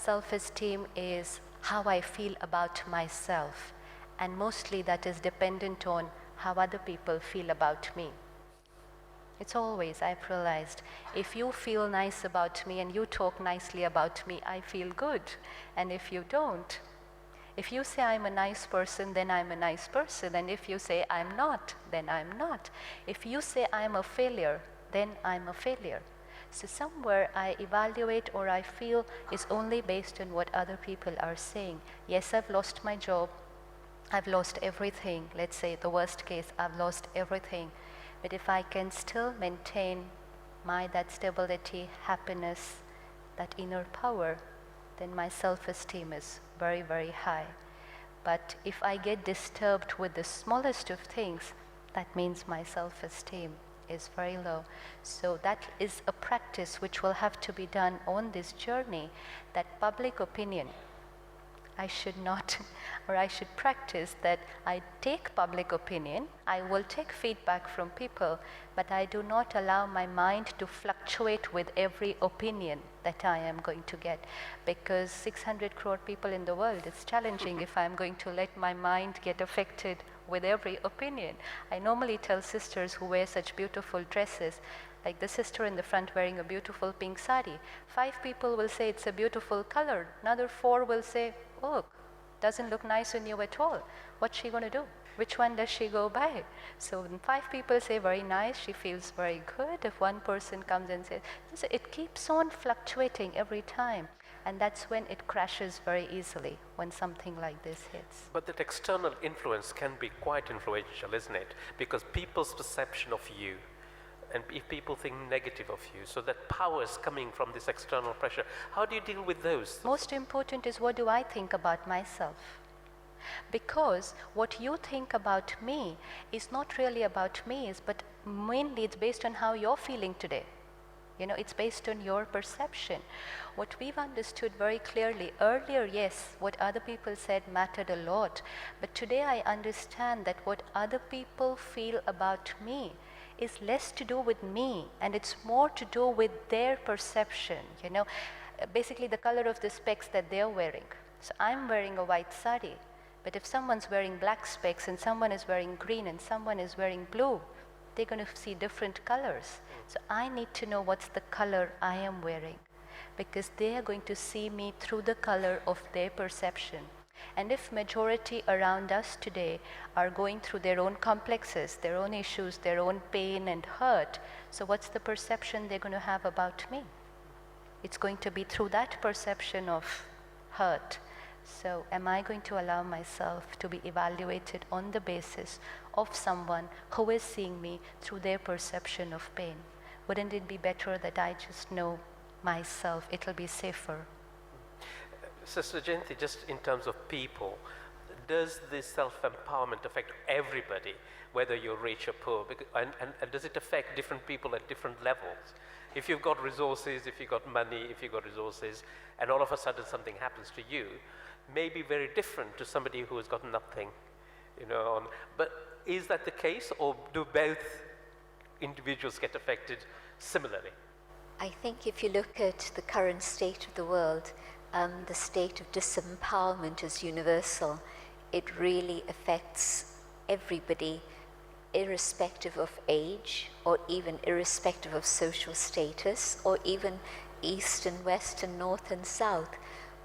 Self-esteem is how I feel about myself, and mostly that is dependent on how other people feel about me. It's always, I've realized, if you feel nice about me and you talk nicely about me, I feel good. And if you don't, if you say I'm a nice person, then I'm a nice person. And if you say I'm not, then I'm not. If you say I'm a failure, then I'm a failure. So somewhere I evaluate or I feel is only based on what other people are saying. Yes, I've lost my job. I've lost everything. Let's say the worst case, I've lost everything. But if I can still maintain that stability, happiness, that inner power, then my self-esteem is very, very high. But if I get disturbed with the smallest of things, that means my self-esteem is very low. So that is a practice which will have to be done on this journey, that public opinion. I should not, or I should practice that I take public opinion, I will take feedback from people, but I do not allow my mind to fluctuate with every opinion that I am going to get. Because 600 crore people in the world, it's challenging if I'm going to let my mind get affected with every opinion. I normally tell sisters who wear such beautiful dresses, like the sister in the front wearing a beautiful pink sari, 5 people will say it's a beautiful color, another 4 will say, oh, doesn't look nice on you at all. What's she going to do? Which one does she go by? So when 5 people say very nice, she feels very good. If one person comes and says, it keeps on fluctuating every time. And that's when it crashes very easily, when something like this hits. But that external influence can be quite influential, isn't it? Because people's perception of you, and if people think negative of you, so that power is coming from this external pressure. How do you deal with those? Most important is, what do I think about myself? Because what you think about me is not really about me, but mainly it's based on how you're feeling today. It's based on your perception. What we've understood very clearly, earlier, yes, what other people said mattered a lot, but today I understand that what other people feel about me is less to do with me, and it's more to do with their perception, basically the color of the specs that they're wearing. So I'm wearing a white sari, but if someone's wearing black specs and someone is wearing green and someone is wearing blue, they're going to see different colors. So I need to know what's the color I am wearing, because they are going to see me through the color of their perception. And if majority around us today are going through their own complexes, their own issues, their own pain and hurt, so what's the perception they're going to have about me? It's going to be through that perception of hurt. So am I going to allow myself to be evaluated on the basis of someone who is seeing me through their perception of pain? Wouldn't it be better that I just know myself? It'll be safer. Sister Jayanti, just in terms of people, does this self-empowerment affect everybody, whether you're rich or poor? And does it affect different people at different levels? If you've got resources, if you've got money, if you've got resources, and all of a sudden something happens to you, may be very different to somebody who has got nothing. But is that the case, or do both individuals get affected similarly? I think if you look at the current state of the world, the state of disempowerment is universal. It really affects everybody, irrespective of age, or even irrespective of social status, or even east and west and north and south.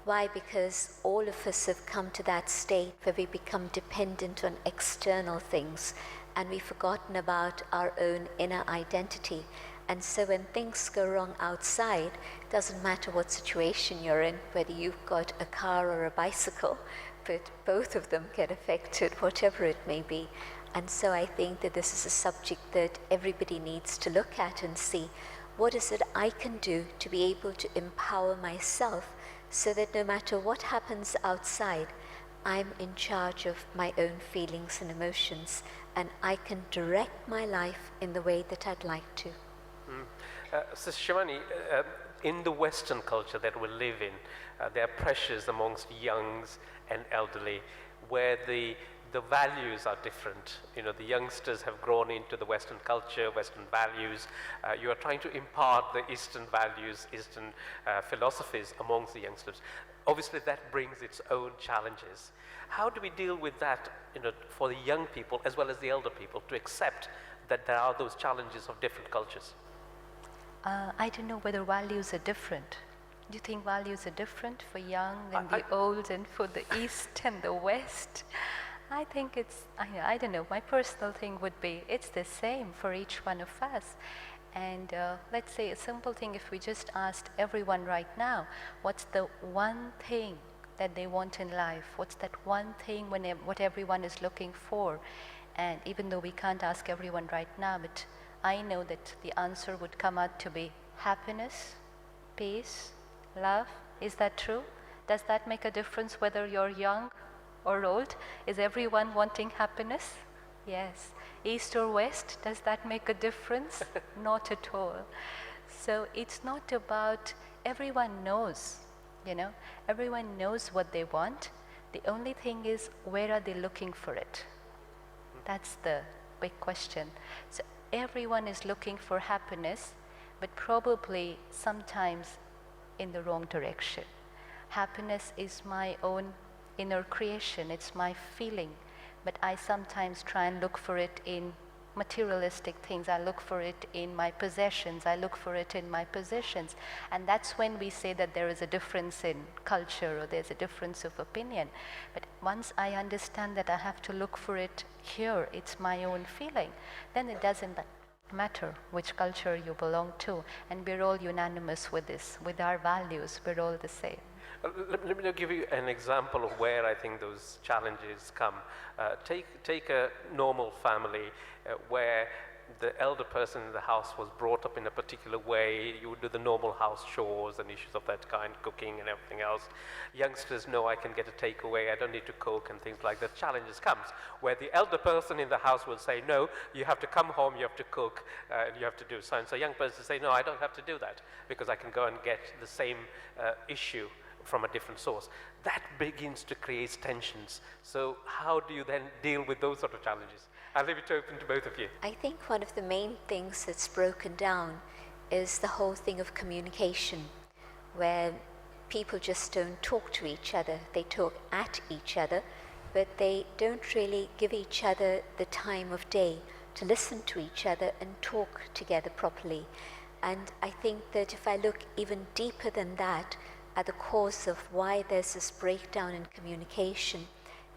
Why? Because all of us have come to that state where we become dependent on external things, and we've forgotten about our own inner identity. And so when things go wrong outside, it doesn't matter what situation you're in, whether you've got a car or a bicycle, but both of them get affected, whatever it may be. And so I think that this is a subject that everybody needs to look at and see, what is it I can do to be able to empower myself so that no matter what happens outside, I'm in charge of my own feelings and emotions, and I can direct my life in the way that I'd like to. Sister Shivani, in the Western culture that we live in, there are pressures amongst youngs and elderly, where the the values are different. You know, the youngsters have grown into the Western culture, Western values. You are trying to impart the Eastern values, Eastern philosophies amongst the youngsters. Obviously, that brings its own challenges. How do we deal with that, you know, for the young people as well as the elder people to accept that there are those challenges of different cultures? I don't know whether values are different. Do you think values are different for young and the old and for the East and the West? I think it's, I don't know, my personal thing would be it's the same for each one of us. And let's say a simple thing, if we just asked everyone right now, what's the one thing that they want in life? What's that one thing what everyone is looking for? And even though we can't ask everyone right now, but I know that the answer would come out to be happiness, peace, love. Is that true? Does that make a difference whether you're young or old? Is everyone wanting happiness? Yes. East or West, does that make a difference? Not at all. So it's not about, everyone knows, you know, everyone knows what they want. The only thing is, where are they looking for it? That's the big question. So everyone is looking for happiness, but probably sometimes in the wrong direction. Happiness is my own inner creation, it's my feeling, but I sometimes try and look for it in materialistic things. I look for it in my possessions, I look for it in my positions, and that's when we say that there is a difference in culture or there's a difference of opinion. But once I understand that I have to look for it here, it's my own feeling, then it doesn't matter which culture you belong to, and we're all unanimous with this, with our values, we're all the same. Let me give you an example of where I think those challenges come. Take a normal family where the elder person in the house was brought up in a particular way. You would do the normal house chores and issues of that kind, cooking and everything else. Youngsters know I can get a takeaway, I don't need to cook and things like that. Challenges comes where the elder person in the house will say, no, you have to come home, you have to cook, you have to do so. And so young person say, no, I don't have to do that because I can go and get the same issue from a different source. That begins to create tensions. So how do you then deal with those sort of challenges? I'll leave it open to both of you. I think one of the main things that's broken down is the whole thing of communication, where people just don't talk to each other. They talk at each other, but they don't really give each other the time of day to listen to each other and talk together properly. And I think that if I look even deeper than that, at the cause of why there's this breakdown in communication,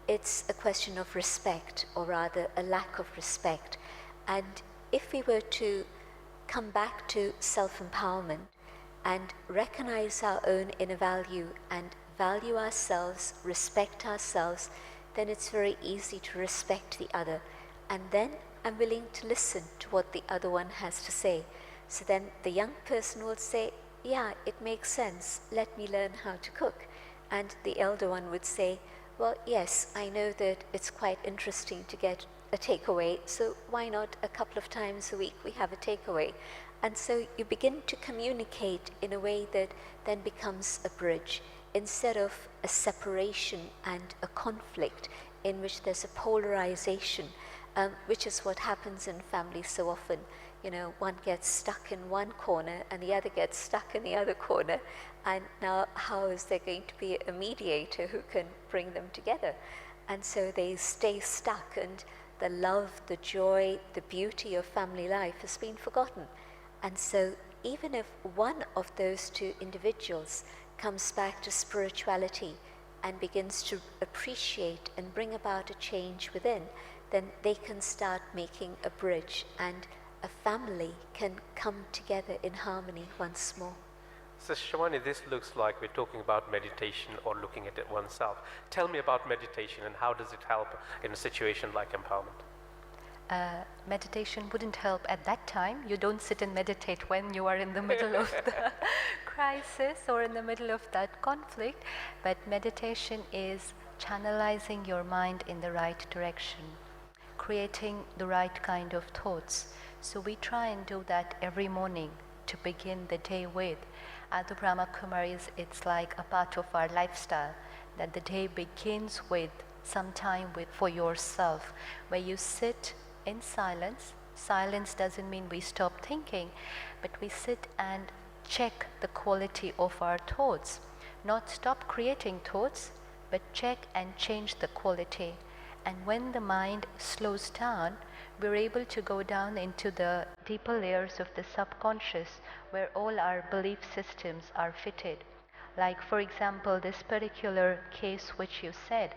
it's a question of respect, or rather a lack of respect. And if we were to come back to self-empowerment and recognize our own inner value and value ourselves, respect ourselves, then it's very easy to respect the other. And then I'm willing to listen to what the other one has to say. So then the young person will say, yeah, it makes sense, let me learn how to cook. And the elder one would say, well, yes, I know that it's quite interesting to get a takeaway, so why not a couple of times a week we have a takeaway? And so you begin to communicate in a way that then becomes a bridge, instead of a separation and a conflict in which there's a polarization, which is what happens in families so often. You know, one gets stuck in one corner and the other gets stuck in the other corner. And now how is there going to be a mediator who can bring them together? And so they stay stuck, and the love, the joy, the beauty of family life has been forgotten. And so even if one of those two individuals comes back to spirituality and begins to appreciate and bring about a change within, then they can start making a bridge, and a family can come together in harmony once more. So Shivani, this looks like we're talking about meditation or looking at it oneself. Tell me about meditation and how does it help in a situation like empowerment? Meditation wouldn't help at that time. You don't sit and meditate when you are in the middle of the crisis or in the middle of that conflict. But meditation is channelizing your mind in the right direction, creating the right kind of thoughts. So we try and do that every morning to begin the day with. At the Brahma Kumaris, it's like a part of our lifestyle, that the day begins with some time for yourself, where you sit in silence. Silence doesn't mean we stop thinking, but we sit and check the quality of our thoughts. Not stop creating thoughts, but check and change the quality. And when the mind slows down, we're able to go down into the deeper layers of the subconscious, where all our belief systems are fitted. Like, for example, this particular case which you said,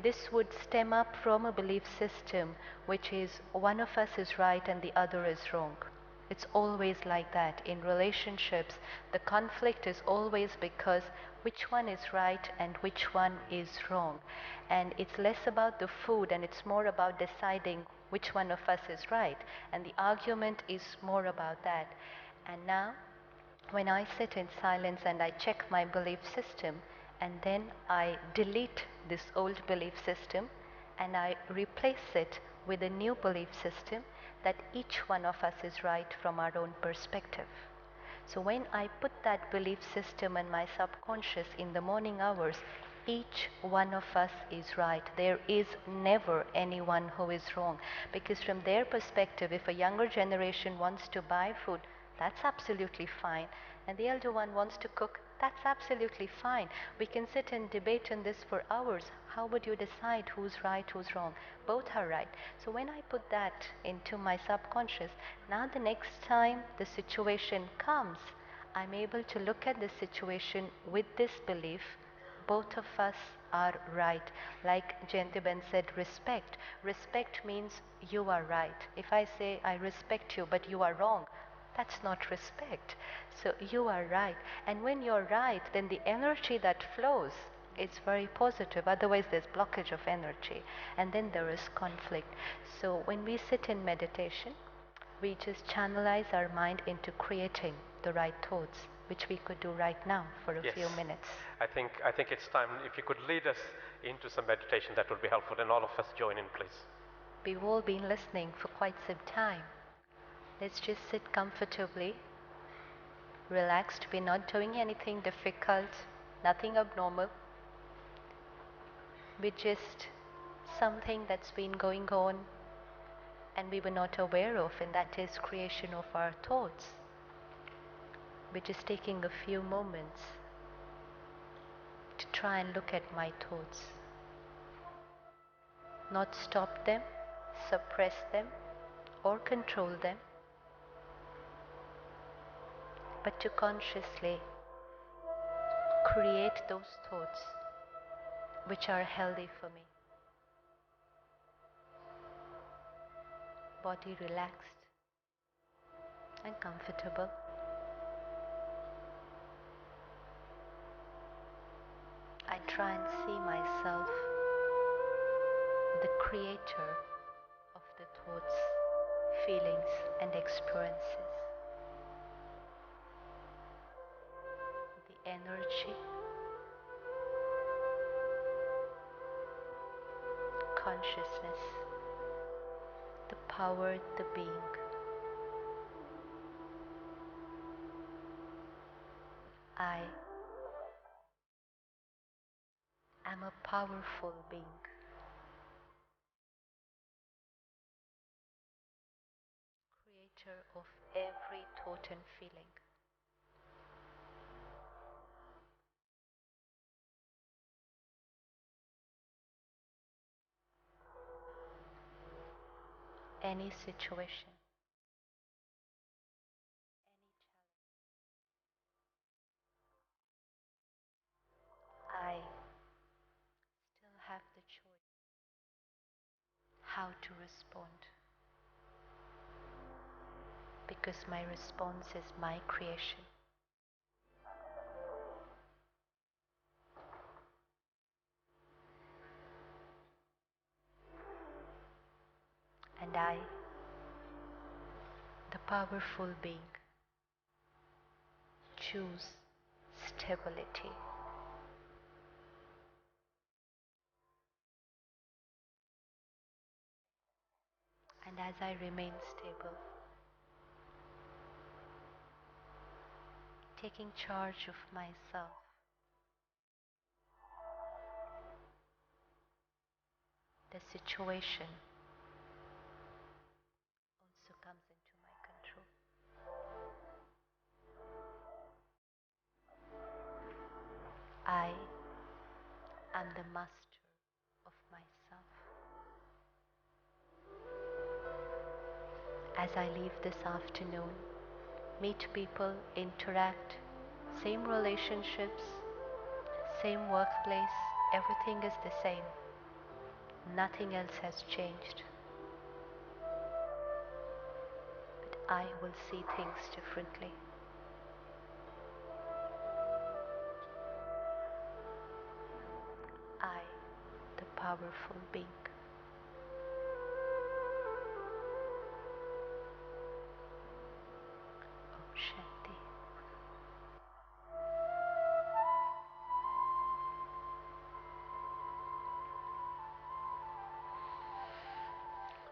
this would stem up from a belief system which is one of us is right and the other is wrong. It's always like that. In relationships, the conflict is always because which one is right and which one is wrong. And it's less about the food and it's more about deciding which one of us is right. And the argument is more about that. And now, when I sit in silence and I check my belief system, and then I delete this old belief system and I replace it with a new belief system that each one of us is right from our own perspective. So when I put that belief system in my subconscious in the morning hours, each one of us is right. There is never anyone who is wrong. Because from their perspective, if a younger generation wants to buy food, that's absolutely fine. And the elder one wants to cook, that's absolutely fine. We can sit and debate on this for hours. How would you decide who's right, who's wrong? Both are right. So when I put that into my subconscious, now the next time the situation comes, I'm able to look at the situation with this belief. Both of us are right. Like Jayantibhen said, respect. Respect means you are right. If I say I respect you but you are wrong, that's not respect. So you are right. And when you're right, then the energy that flows is very positive. Otherwise, there's blockage of energy. And then there is conflict. So when we sit in meditation, we just channelize our mind into creating the right thoughts, which we could do right now for a few minutes. I think it's time. If you could lead us into some meditation, that would be helpful. And all of us join in, please. We've all been listening for quite some time. Let's just sit comfortably, relaxed. We're not doing anything difficult, nothing abnormal. We're just something that's been going on and we were not aware of, and that is creation of our thoughts. We're just taking a few moments to try and look at my thoughts. Not stop them, suppress them, or control them, but to consciously create those thoughts which are healthy for me. Body relaxed and comfortable. I try and see myself the creator of the thoughts, feelings, and experiences. The energy, consciousness, the power, the being. I am a powerful being. Creator of every thought and feeling. Any situation, I still have the choice how to respond, because my response is my creation. And I, the powerful being, choose stability. And as I remain stable, taking charge of myself, the situation also comes into my control. I am the master of myself. As I leave this afternoon, meet people, interact, same relationships, same workplace, everything is the same. Nothing else has changed. But I will see things differently. I, the powerful being. Om Shanti.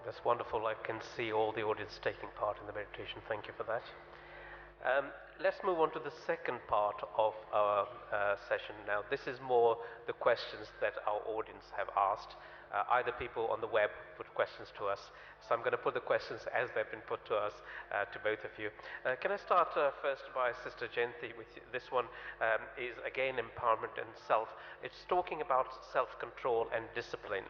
That's wonderful. I can see all the audience taking part in the meditation. Thank you for that. Let's move on to the second part of our session now. This is more the questions that our audience have asked. Either people on the web put questions to us, so I'm going to put the questions as they've been put to us, to both of you. Can I start first by Sister Jayanti with you? This one is again empowerment and self. It's talking about self-control and discipline.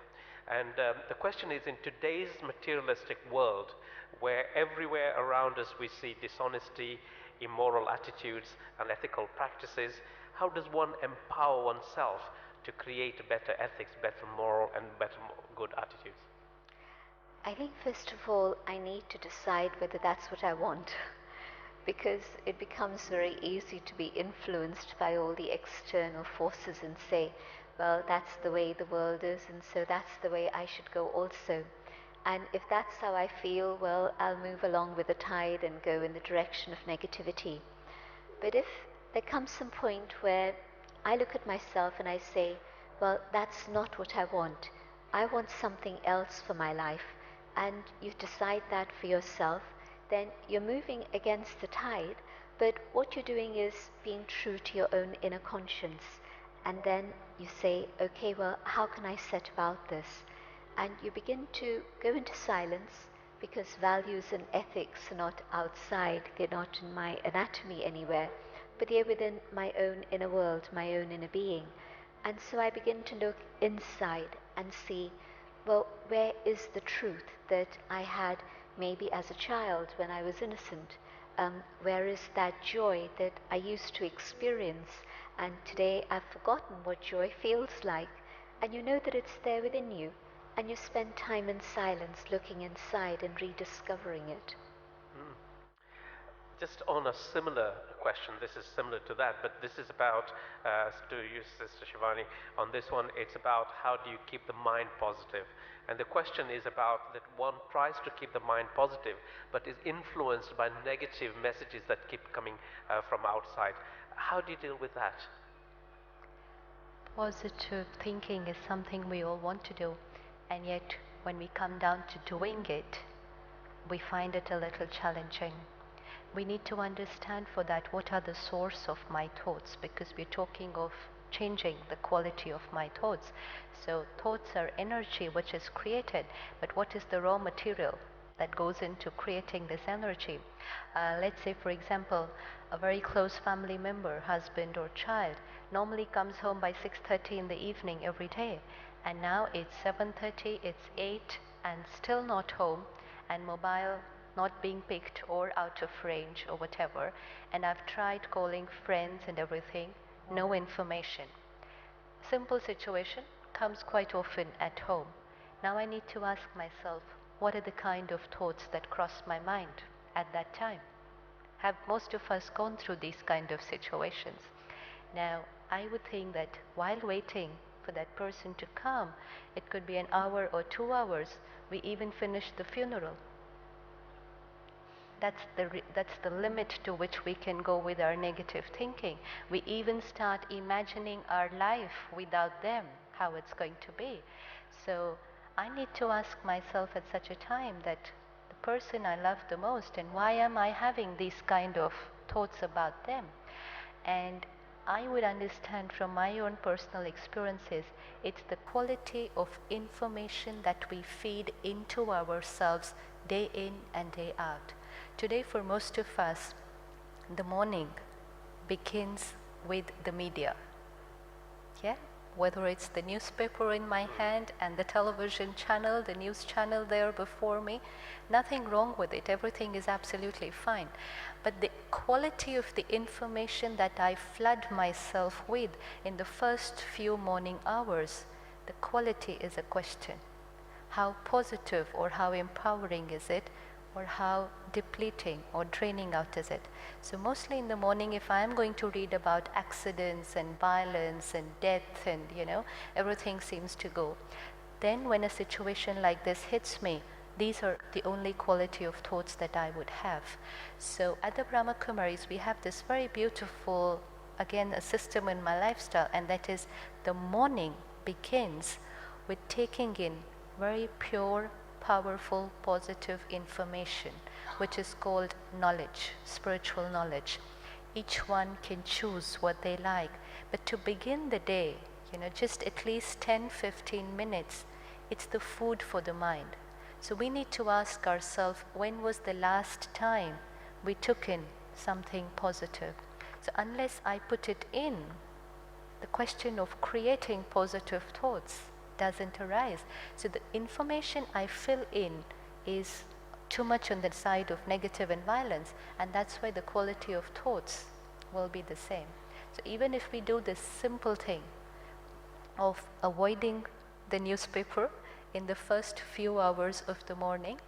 And the question is, in today's materialistic world, where everywhere around us we see dishonesty, immoral attitudes, unethical practices, how does one empower oneself to create better ethics, better moral and better good attitudes? I think first of all, I need to decide whether that's what I want. Because it becomes very easy to be influenced by all the external forces and say, well, that's the way the world is, and so that's the way I should go also. And if that's how I feel, well, I'll move along with the tide and go in the direction of negativity. But if there comes some point where I look at myself and I say, well, that's not what I want something else for my life, and you decide that for yourself, then you're moving against the tide, but what you're doing is being true to your own inner conscience. And then you say, okay, well, how can I set about this? And you begin to go into silence, because values and ethics are not outside, they're not in my anatomy anywhere, but they're within my own inner world, my own inner being. And so I begin to look inside and see, well, where is the truth that I had maybe as a child when I was innocent? Where is that joy that I used to experience? And today I've forgotten what joy feels like. And you know that it's there within you. And you spend time in silence looking inside and rediscovering it. Just on a similar question, this is similar to that, but this is about, to you, Sister Shivani, on this one, it's about how do you keep the mind positive. And the question is about that one tries to keep the mind positive, but is influenced by negative messages that keep coming from outside. How do you deal with that? Positive thinking is something we all want to do, and yet when we come down to doing it, we find it a little challenging. We need to understand for that what are the source of my thoughts, because we're talking of changing the quality of my thoughts. So thoughts are energy which is created, but what is the raw material that goes into creating this energy? Let's say, for example, a very close family member, husband or child, normally comes home by 6:30 in the evening every day, and now it's 7:30, it's 8, and still not home, and mobile not being picked or out of range or whatever, and I've tried calling friends and everything, no information. Simple situation comes quite often at home. Now I need to ask myself, what are the kind of thoughts that cross my mind at that time? Have most of us gone through these kind of situations? Now, I would think that while waiting for that person to come, it could be an hour or 2 hours, we even finish the funeral. That's the limit to which we can go with our negative thinking. We even start imagining our life without them, how it's going to be. So I need to ask myself at such a time that the person I love the most, and why am I having these kind of thoughts about them? And I would understand from my own personal experiences, it's the quality of information that we feed into ourselves day in and day out. Today, for most of us, the morning begins with the media. Yeah? Whether it's the newspaper in my hand and the television channel, the news channel there before me, nothing wrong with it. Everything is absolutely fine. But the quality of the information that I flood myself with in the first few morning hours, the quality is a question. How positive or how empowering is it, or how depleting or draining out is it? So mostly in the morning, if I am going to read about accidents and violence and death and, everything seems to go, then when a situation like this hits me, these are the only quality of thoughts that I would have. So at the Brahma Kumaris, we have this very beautiful, again, a system in my lifestyle, and that is the morning begins with taking in very pure, powerful, positive information, which is called knowledge, spiritual knowledge. Each one can choose what they like, but to begin the day, just at least 10-15 minutes, it's the food for the mind. So we need to ask ourselves, when was the last time we took in something positive? So unless I put it in, the question of creating positive thoughts doesn't arise. So the information I fill in is too much on the side of negative and violence, and that's why the quality of thoughts will be the same. So even if we do this simple thing of avoiding the newspaper in the first few hours of the morning,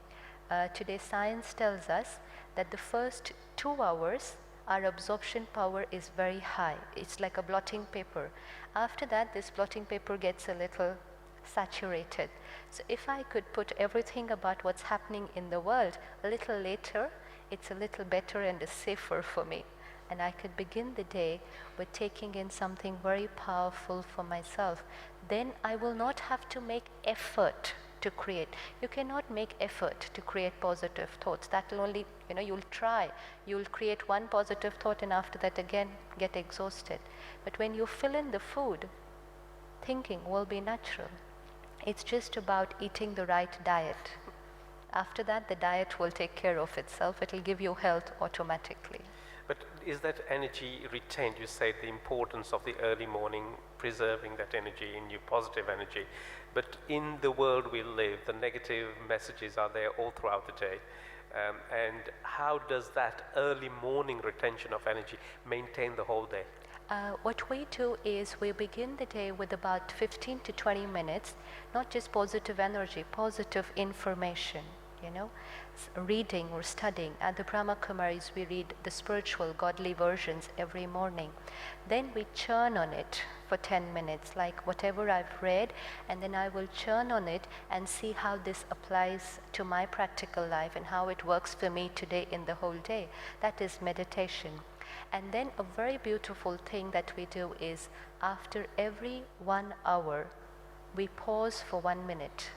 today science tells us that the first 2 hours our absorption power is very high. It's like a blotting paper. After that, this blotting paper gets a little saturated. So if I could put everything about what's happening in the world a little later, it's a little better and safer for me. And I could begin the day with taking in something very powerful for myself. Then I will not have to make effort to create. You cannot make effort to create positive thoughts. That will only, you'll try. You'll create one positive thought and after that again get exhausted. But when you fill in the food, thinking will be natural. It's just about eating the right diet. After that, the diet will take care of itself. It will give you health automatically. But is that energy retained? You say the importance of the early morning, preserving that energy in your positive energy. But in the world we live, the negative messages are there all throughout the day. And how does that early morning retention of energy maintain the whole day? What we do is we begin the day with about 15 to 20 minutes, not just positive energy, positive information, reading or studying. At the Brahma Kumaris, we read the spiritual, godly versions every morning. Then we churn on it for 10 minutes, like whatever I've read, and then I will churn on it and see how this applies to my practical life and how it works for me today in the whole day. That is meditation. And then a very beautiful thing that we do is after every 1 hour, we pause for 1 minute.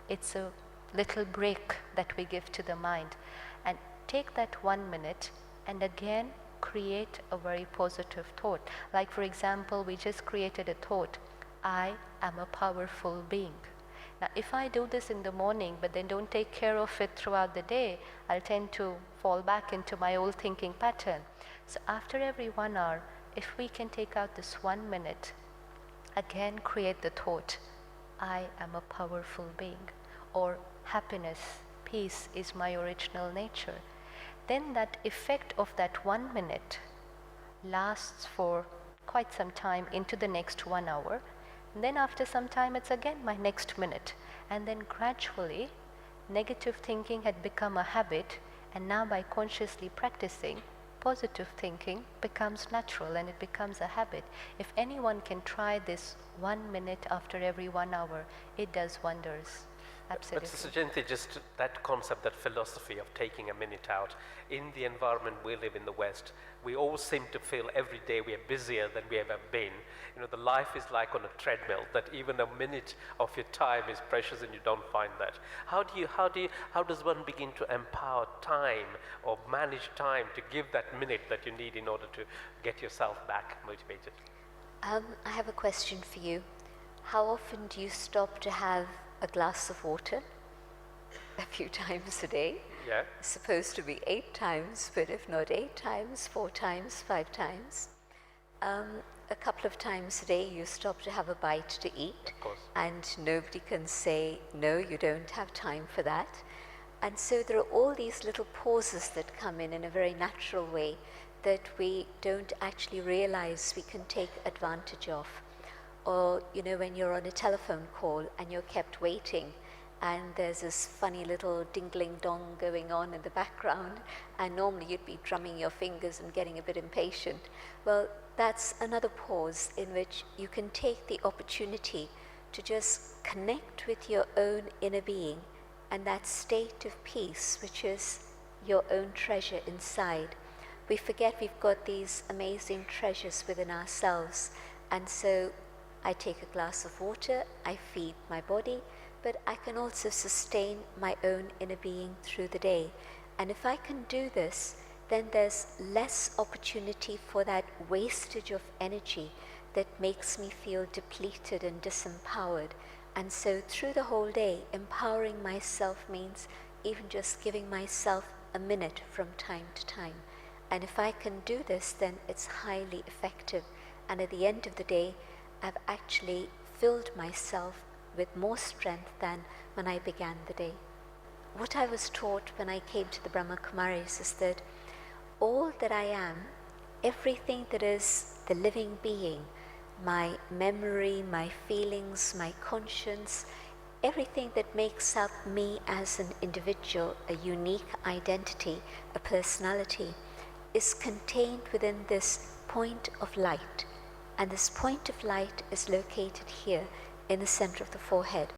It's a little break that we give to the mind, and take that 1 minute and again create a very positive thought. Like for example, we just created a thought, I am a powerful being. Now if I do this in the morning but then don't take care of it throughout the day, I'll tend to fall back into my old thinking pattern. So after every 1 hour, if we can take out this 1 minute, again create the thought, I am a powerful being, or happiness, peace is my original nature, then that effect of that 1 minute lasts for quite some time into the next 1 hour. And then after some time, it's again my next minute. And then gradually, negative thinking had become a habit, and now by consciously practicing, positive thinking becomes natural and it becomes a habit. If anyone can try this 1 minute after every 1 hour, it does wonders. Absolutely. But Sister Jayanti, just that concept, that philosophy of taking a minute out, in the environment we live in the West, we all seem to feel every day we are busier than we ever been. You know, the life is like on a treadmill, that even a minute of your time is precious and you don't find that. How does one begin to empower time or manage time to give that minute that you need in order to get yourself back motivated? I have a question for you. How often do you stop to have a glass of water? A few times a day. Yeah. It's supposed to be 8 times, but if not 8 times, 4 times, 5 times. A couple of times a day you stop to have a bite to eat. Of course. And nobody can say, no, you don't have time for that. And so there are all these little pauses that come in a very natural way that we don't actually realize we can take advantage of. Or, you know, when you're on a telephone call and you're kept waiting and there's this funny little dingling dong going on in the background, and normally you'd be drumming your fingers and getting a bit impatient. Well, that's another pause in which you can take the opportunity to just connect with your own inner being and that state of peace, which is your own treasure inside. We forget we've got these amazing treasures within ourselves, and so I take a glass of water, I feed my body, but I can also sustain my own inner being through the day. And if I can do this, then there's less opportunity for that wastage of energy that makes me feel depleted and disempowered. And so through the whole day, empowering myself means even just giving myself a minute from time to time. And if I can do this, then it's highly effective. And at the end of the day, I've actually filled myself with more strength than when I began the day. What I was taught when I came to the Brahma Kumaris is that all that I am, everything that is the living being, my memory, my feelings, my conscience, everything that makes up me as an individual, a unique identity, a personality, is contained within this point of light. And this point of light is located here in the center of the forehead.